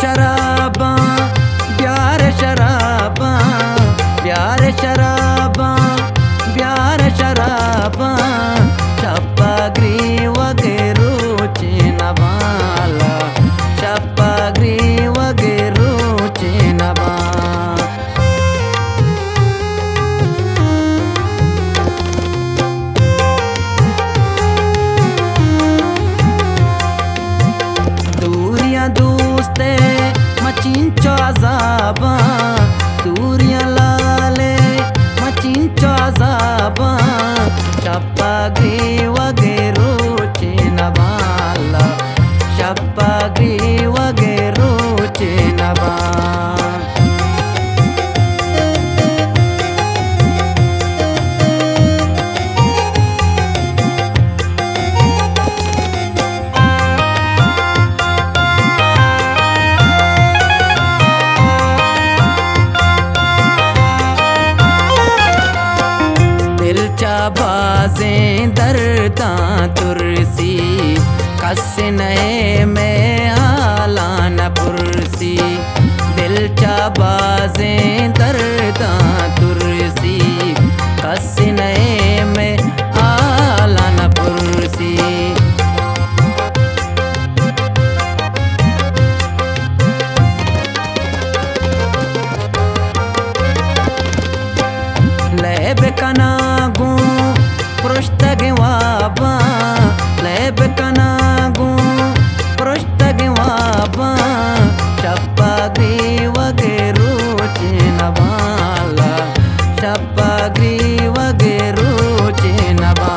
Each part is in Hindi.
शराबा प्यार शराबा प्यार शराबा प्यार शराबा शप्पग्री वगैरू चिनबाला शप्पग्री वगैरू चिनबा दूस्ते मचिंचो अजाबा दूरिया लाले मचिंचो अजाबा शप्पग्री वगैरू चिनबाला शप्पग्री वगैरू चिनबा बाजें दर्दा तुरसी कस नए में आलान पुरसी दिल चा बाजें दर्दा तुरसी कस नए में आलान पुरसी लेब कनागू पृष्ठगे वाबा लेब कनागू पृष्ठगे वाबा शप्पग्री वगैरू चिनबाला शप्पग्री वगैरू चिनबा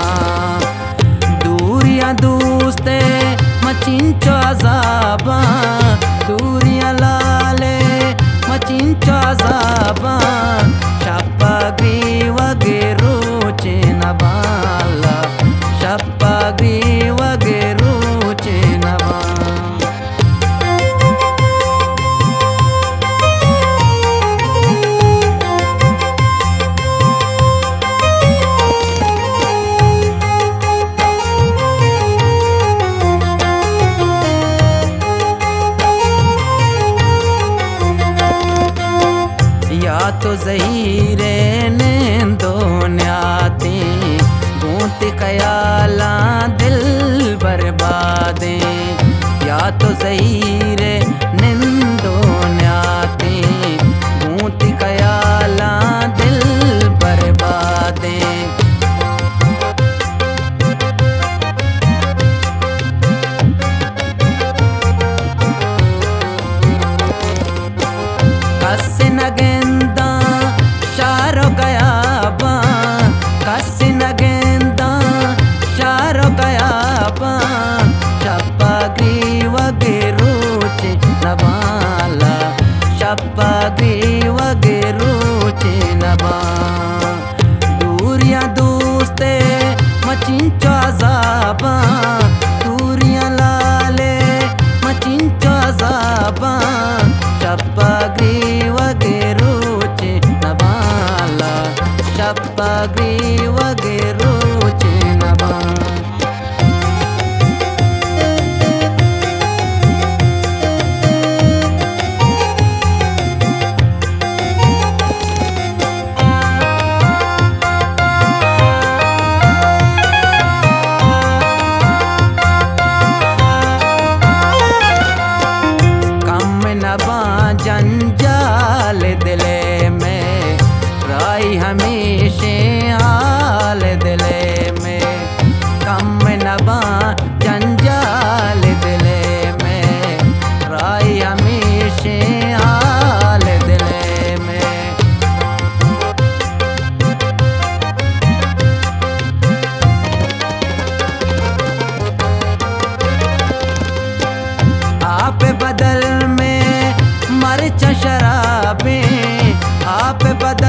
दूरिया दूस्ते मचिंचो अजाबा दूरिया लाले मचिंचो अजाबा शप्पग्री वगैरू चिनबाला शप्पग्री वगैरू चिनबा या तो ज़हीरे नींदो न्याती गूंत ख्याला दिल बर्बादे या तो ज़हीरे नींदो न्याती गूंत ख्याला दिल बर्बादे कस नगेंदा शारो गयाबा कस नगेंदा शारो गयाबा शप्पग्री वगैरू चिनबाला शप्पग्री वगैरू चिनबा दूरिया दूस्ते मचिंचो अजाबा दूरिया लाले मचिंचो अजाबा शप्पग्री वगैरू चिनबाला शप्पग्री वगैरू चिनबा जंजाल दिले में राई हमेशे हाल दिले में कम नबा जंजाल दिले में राई हमेशे हाल दिले में आप बदल में मर्च शराबें आप बदल